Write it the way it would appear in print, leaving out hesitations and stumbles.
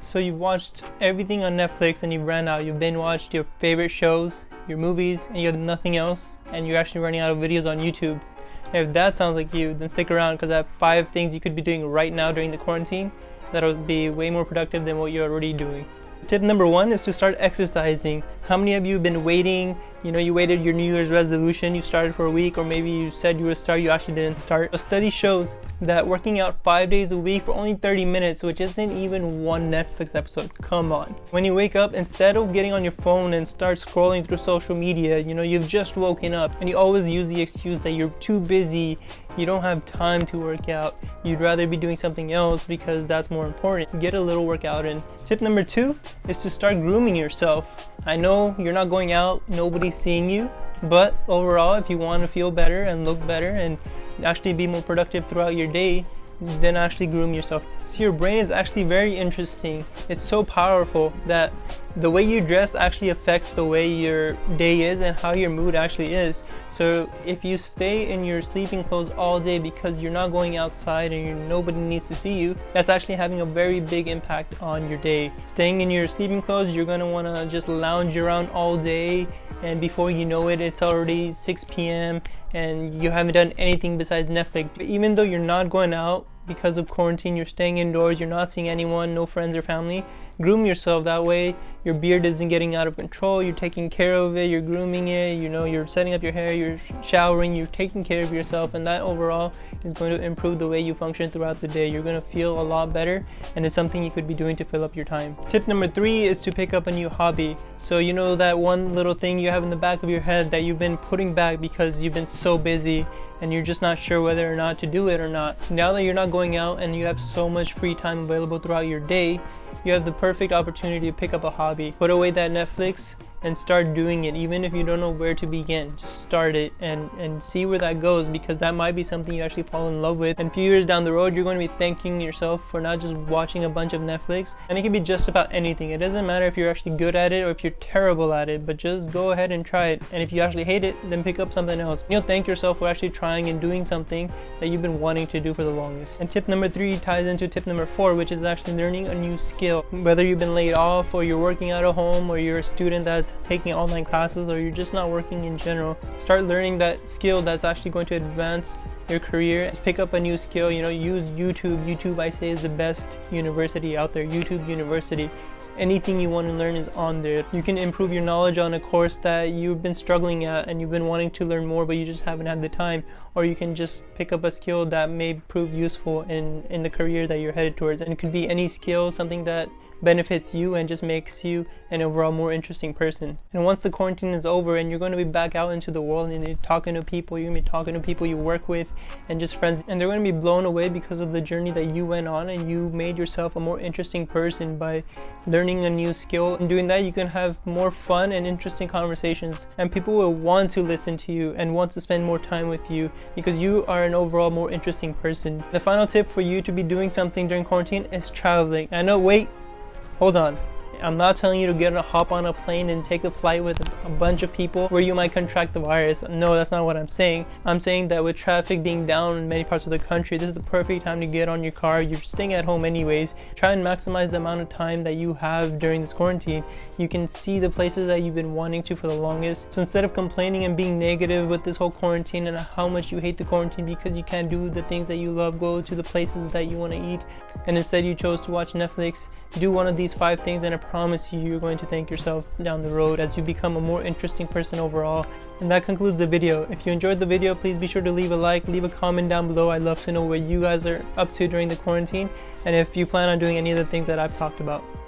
So you've watched everything on Netflix and you've ran out. You've binge watched your favorite shows, your movies, and you have nothing else, and you're actually running out of videos on YouTube. And if that sounds like you, then stick around because I have 5 things you could be doing right now during the quarantine that'll be way more productive than what you're already doing. Tip number 1 is to start exercising. How many of you have been waiting? You waited your New Year's resolution, you started for a week, or maybe you said you would start, you actually didn't start. A study shows that working out 5 days a week for only 30 minutes, which isn't even one Netflix episode, come on. When you wake up, instead of getting on your phone and start scrolling through social media, you've just woken up and you always use the excuse that you're too busy, you don't have time to work out, you'd rather be doing something else because that's more important. Get a little workout in. Tip number 2 is to start grooming yourself. I know you're not going out, nobody's seeing you, but overall, if you want to feel better and look better and actually be more productive throughout your day, then actually groom yourself. So your brain is actually very interesting. It's so powerful that the way you dress actually affects the way your day is and how your mood actually is. So if you stay in your sleeping clothes all day because you're not going outside and nobody needs to see you, that's actually having a very big impact on your day. Staying in your sleeping clothes, you're going to want to just lounge around all day, and before you know it, it's already 6 p.m. and you haven't done anything besides Netflix. But even though you're not going out because of quarantine, you're staying indoors, you're not seeing anyone, no friends or family, groom yourself. That way your beard isn't getting out of control, you're taking care of it, you're grooming it, you're setting up your hair, you're showering, you're taking care of yourself, and that overall is going to improve the way you function throughout the day. You're going to feel a lot better, and it's something you could be doing to fill up your time. Tip number 3 is to pick up a new hobby. So that one little thing you have in the back of your head that you've been putting back because you've been so busy and you're just not sure whether or not to do it or not. Now that you're not going out and you have so much free time available throughout your day, you have the perfect opportunity to pick up a hobby. Put away that Netflix and start doing it. Even if you don't know where to begin, just start it and see where that goes, because that might be something you actually fall in love with. And a few years down the road, you're going to be thanking yourself for not just watching a bunch of Netflix. And it can be just about anything. It doesn't matter if you're actually good at it or if you're terrible at it, but just go ahead and try it. And if you actually hate it, then pick up something else. You'll thank yourself for actually trying and doing something that you've been wanting to do for the longest. And tip number 3 ties into tip number 4, which is actually learning a new skill. Whether you've been laid off or you're working out of home or you're a student that's taking online classes or you're just not working in general, start learning that skill that's actually going to advance your career. Just pick up a new skill. Use YouTube. YouTube, I say, is the best university out there. YouTube University. Anything you want to learn is on there. You can improve your knowledge on a course that you've been struggling at and you've been wanting to learn more, but you just haven't had the time. Or you can just pick up a skill that may prove useful in the career that you're headed towards. And it could be any skill, something that benefits you and just makes you an overall more interesting person. And once the quarantine is over and you're going to be back out into the world and you're talking to people, you're going to be talking to people you work with and just friends, and they're going to be blown away because of the journey that you went on, and you made yourself a more interesting person by learning a new skill. And doing that, you can have more fun and interesting conversations, and people will want to listen to you and want to spend more time with you because you are an overall more interesting person. The final tip for you to be doing something during quarantine is traveling. I know, wait, hold on. I'm not telling you to hop on a plane and take a flight with a bunch of people where you might contract the virus. No, that's not what I'm saying. I'm saying that with traffic being down in many parts of the country, this is the perfect time to get on your car. You're staying at home anyways. Try and maximize the amount of time that you have during this quarantine. You can see the places that you've been wanting to for the longest. So instead of complaining and being negative with this whole quarantine and how much you hate the quarantine because you can't do the things that you love, go to the places that you want to eat, and instead you chose to watch Netflix, do one of these 5 things, and I promise you're going to thank yourself down the road as you become a more interesting person overall. And that concludes the video. If you enjoyed the video, please be sure to leave a like, leave a comment down below. I'd love to know what you guys are up to during the quarantine, and if you plan on doing any of the things that I've talked about.